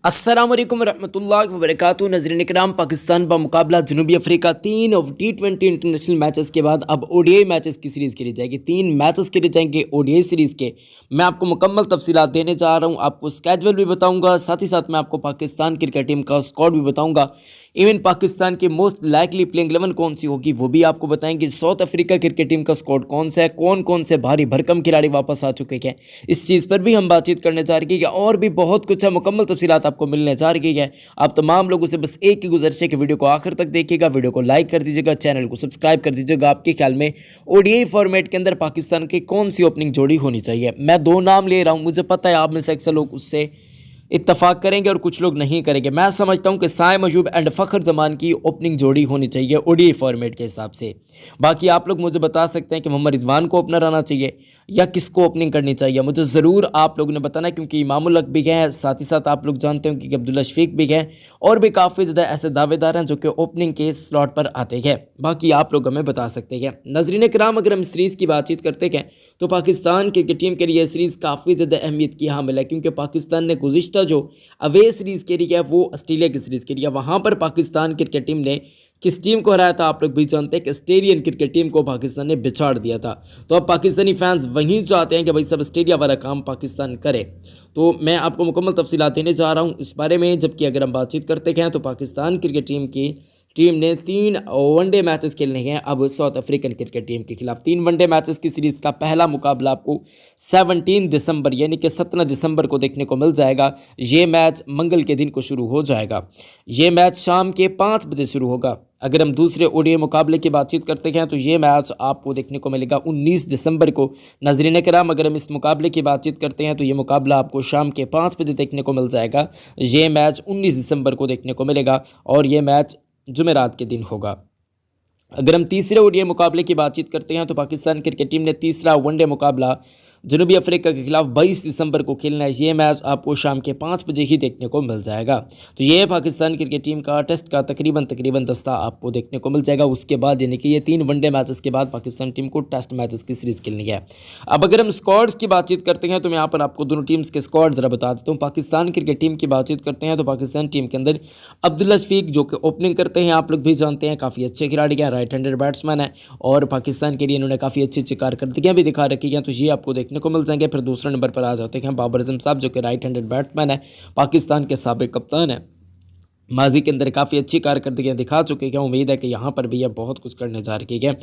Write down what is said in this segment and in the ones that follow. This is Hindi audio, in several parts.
अस्सलाम वालेकुम रहमतुल्लाहि व बरकातहू। नज़रीन इकराम, पाकिस्तान का मुकाबला जनूबी अफ्रीका 3 T20 इंटरनेशनल मैचेस के बाद अब ओडीआई मैचेस की सीरीज़ खेली जाएगी। 3 मैचेस खेले जाएंगे ओडीआई सीरीज़ के। मैं आपको मुकम्मल तफसीलात देने जा रहा हूं, आपको स्केड्यूल भी बताऊंगा, साथ ही साथ मैं आपको पाकिस्तान क्रिकेट टीम का स्क्वाड भी बताऊंगा। इवन पाकिस्तान की मोस्ट लाइकली प्लेइंग 11 कौन सी होगी वो भी आपको बताएंगे। साउथ अफ्रीका क्रिकेट टीम का स्क्वाड कौन सा है, कौन कौन से भारी भरकम खिलाड़ी वापस आ चुके हैं, इस चीज़ पर भी हम बातचीत करने जा रही है। और भी बहुत कुछ है, मुकम्मल तफसीलात आपको मिलने जा रही है। आप तमाम लोगों से बस एक ही गुजारिश है कि वीडियो को आखिर तक देखिएगा, वीडियो को लाइक कर दीजिएगा, चैनल को सब्सक्राइब कर दीजिएगा। आपके ख्याल में ओडीआई फॉर्मेट के अंदर पाकिस्तान की कौन सी ओपनिंग जोड़ी होनी चाहिए? मैं 2 नाम ले रहा हूं, मुझे पता है आप में से अक्सर लोग उससे इत्तफाक करेंगे और कुछ लोग नहीं करेंगे। मैं समझता हूं कि साइम अयूब एंड फ़खर जमान की ओपनिंग जोड़ी होनी चाहिए ओडीआई फॉर्मेट के हिसाब से। बाकी आप लोग मुझे बता सकते हैं कि मोहम्मद रिजवान को ओपनर आना चाहिए या किसको ओपनिंग करनी चाहिए, मुझे ज़रूर आप लोगों ने बताना है, क्योंकि इमामुल हक भी हैं, साथ ही साथ आप लोग जानते हो कि अब्दुल्ला शफीक भी हैं और भी काफ़ी ज़्यादा ऐसे दावेदार हैं जो कि ओपनिंग के स्लॉट पर आते हैं। बाकी आप लोग हमें बता सकते हैं। नाज़रीन कराम, अगर हम सीरीज़ की बातचीत करते हैं तो पाकिस्तान क्रिकेट टीम के लिए सीरीज़ काफ़ी ज़्यादा अहमियत की हामिल है, क्योंकि पाकिस्तान ने गुज़िश्ता जो अवे सीरीज़ के लिए वो ऑस्ट्रेलिया की सीरीज़ के लिए, वहाँ पर पाकिस्तान क्रिकेट टीम ने किस टीम को हराया था आप लोग भी जानते हैं कि ऑस्ट्रेलियन क्रिकेट टीम को पाकिस्तान ने बिछाड़ दिया था। तो अब पाकिस्तानी फैंस वहीं चाहते हैं कि भाई सब ऑस्ट्रेलिया वाला काम पाकिस्तान करे। तो मैं आपको मुकम्मल तफसीलात देने जा रहा हूँ इस बारे में। जबकि अगर हम बातचीत करते हैं तो पाकिस्तान क्रिकेट टीम ने 3 वनडे मैचेस खेलने हैं अब साउथ अफ्रीकन क्रिकेट टीम के खिलाफ। 3 वनडे मैचेस की सीरीज़ का पहला मुकाबला आपको 17 दिसंबर यानी कि 17 दिसंबर को देखने को मिल जाएगा। ये मैच मंगल के दिन को शुरू हो जाएगा। ये मैच शाम के 5 बजे शुरू होगा। अगर हम दूसरे ओडीआई मुकाबले की बातचीत करते हैं तो ये मैच आपको देखने को मिलेगा 19 दिसंबर को। नाज़रीन कराम, अगर हम इस मुकाबले की बातचीत करते हैं तो ये मुकाबला आपको शाम के 5 बजे देखने को मिल जाएगा। ये मैच 19 दिसंबर को देखने को मिलेगा और ये मैच जुमेरात के दिन होगा। अगर हम तीसरे ओडीआई मुकाबले की बातचीत करते हैं तो पाकिस्तान क्रिकेट टीम ने तीसरा वनडे मुकाबला जनूबी अफ्रीका के खिलाफ 22 दिसंबर को खेलना है। ये मैच आपको शाम के 5 बजे ही देखने को मिल जाएगा। तो ये पाकिस्तान क्रिकेट टीम का टेस्ट का तकरीबन दस्ता आपको देखने को मिल जाएगा। उसके बाद यानी कि ये 3 वनडे मैचेस के बाद पाकिस्तान टीम को टेस्ट मैचेस की सीरीज़ खेलनी है। अब अगर हम स्क्वाड्स की बातचीत करते हैं तो मैं यहाँ पर आपको दोनों टीम्स के स्क्वाड ज़रा बता देता हूँ। पाकिस्तान क्रिकेट टीम की बातचीत करते हैं तो पाकिस्तान टीम के अंदर अब्दुल्ला शफीक जो कि ओपनिंग करते हैं, आप लोग भी जानते हैं काफ़ी अच्छे खिलाड़ी हैं, राइट हैंडेड बैट्समैन है और पाकिस्तान के लिए इन्होंने काफ़ी अच्छी अच्छी कारकर्दगियाँ भी दिखा रखी हैं, तो ये आपको देखने को मिल जाएंगे। फिर दूसरे नंबर पर आ जाते हैं बाबर आजम साहब जो कि राइट हैंडेड बैट्समैन है, पाकिस्तान के साबिक कप्तान है, माजी के अंदर काफ़ी अच्छी कारकर्दगियाँ दिखा चुके हैं। उम्मीद है कि यहाँ पर भी यह बहुत कुछ करने जा रही है।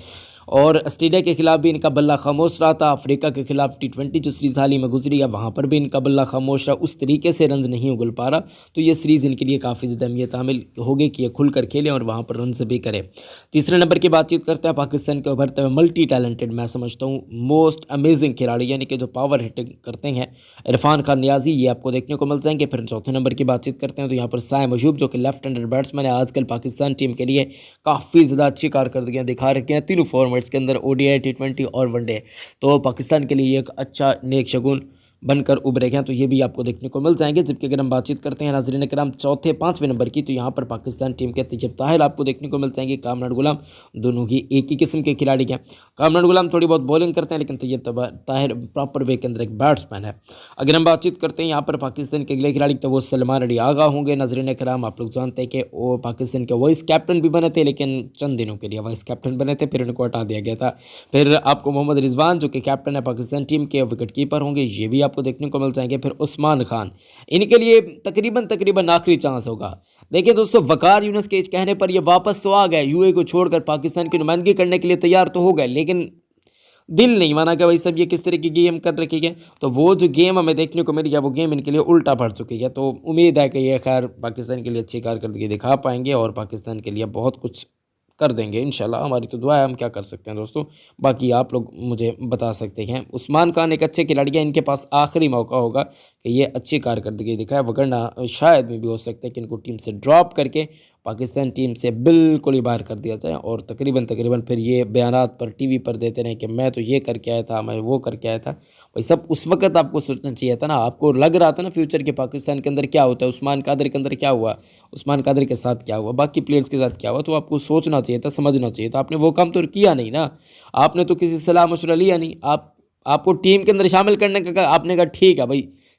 और ऑस्ट्रेलिया के खिलाफ भी इनका बल्ला खामोश रहा था। अफ्रीका के खिलाफ T20 जो सीरीज़ हाल ही में गुजरी है वहाँ पर भी इनका बल्ला खामोश रहा, उस तरीके से रन्स नहीं उगल पा रहा। तो ये सीरीज़ इनके लिए काफ़ी ज़्यादा अहमियत हामिल होगी कि ये खुल कर खेलें और वहाँ पर रन्स भी करें। तीसरे नंबर की बातचीत करते हैं पाकिस्तान के उभरते हुए मल्टी टैलेंटेड, मैं समझता हूँ मोस्ट अमेजिंग खिलाड़ी यानी कि जो पावर हिटिंग करते हैं, इरफान खान नियाजी, ये आपको देखने को मिल जाएंगे। फिर चौथे नंबर की बातचीत करते हैं तो यहाँ पर साइम अयूब जो कि लेफ्ट हैंडेड बैट्समैन है, आजकल पाकिस्तान टीम के लिए काफ़ी ज़्यादा अच्छी कारकर्दगियाँ दिखा रखी हैं तीनों फॉर्मेट्स के अंदर, ओडीआई, T20 और वनडे। तो पाकिस्तान के लिए एक अच्छा नेक शगुन बनकर उभरे हैं, तो ये भी आपको देखने को मिल जाएंगे। जबकि अगर हम बातचीत करते हैं नाज़रीन कराम चौथे 5वें नंबर की, तो यहाँ पर पाकिस्तान टीम के तैयब ताहिर आपको देखने को मिल जाएंगे, कामरान गुलाम, दोनों ही एक ही किस्म के खिलाड़ी हैं। कामरान गुलाम थोड़ी बहुत बॉलिंग करते हैं लेकिन तैयब ताहिर प्रॉपर वे के अंदर एक बैट्समैन है। अगर हम बातचीत करते हैं यहाँ पर पाकिस्तान के अगले खिलाड़ी तो वो सलमान अली आगा होंगे। नाज़रीन कराम, आप लोग जानते हैं कि वो पाकिस्तान के वाइस कैप्टन भी बने थे, लेकिन चंद दिनों के लिए वाइस कैप्टन बने थे, फिर उनको हटा दिया गया था। फिर आपको मोहम्मद रिजवान जो कि कैप्टन है पाकिस्तान टीम के, विकेट कीपर होंगे, ये भी आपको देखने को मिल जाएंगे। फिर उस्मान खान, इनके लिए तकरीबन आखिरी चांस होगा। देखिए दोस्तों, वकार यूनुस के कहने पर ये वापस तो आ गए, यूएई को छोड़कर पाकिस्तान की नुमाइंदगी करने के लिए तैयार तो हो गए, लेकिन दिल नहीं माना कि भाई सब ये किस तरह की गेम कर रखी है। तो वो जो गेम हमें देखने को मिली है वो गेम इनके लिए उल्टा पड़ चुकी है। तो उम्मीद है कि ये खैर पाकिस्तान के लिए अच्छी कारकर्दगी दिखा पाएंगे और पाकिस्तान के लिए बहुत कुछ कर देंगे इंशाल्लाह। हमारी तो दुआ है, हम क्या कर सकते हैं दोस्तों। बाकी आप लोग मुझे बता सकते हैं। उस्मान खान एक अच्छे खिलाड़ी हैं, इनके पास आखिरी मौका होगा कि ये अच्छी कारकर्दगी दिखाए, वगरना शायद में भी हो सकता है कि इनको टीम से ड्रॉप करके पाकिस्तान टीम से बिल्कुल ही बाहर कर दिया जाए और तकरीबन फिर ये बयानात पर टीवी पर देते रहें कि मैं तो ये करके आया था, मैं वो करके आया था। भाई सब उस वक्त आपको सोचना चाहिए था ना, आपको लग रहा था ना फ्यूचर के पाकिस्तान के अंदर क्या होता है, उस्मान कादर के अंदर क्या हुआ, उस्मान कादर के साथ क्या हुआ, बाकी प्लेयर्स के साथ क्या हुआ, तो आपको सोचना चाहिए था, समझना चाहिए था। आपने वो काम तो किया नहीं ना, आपने तो किसी सलाह मशवरा लिया नहीं। आपको टीम के अंदर शामिल करने का आपने कहा ठीक है भाई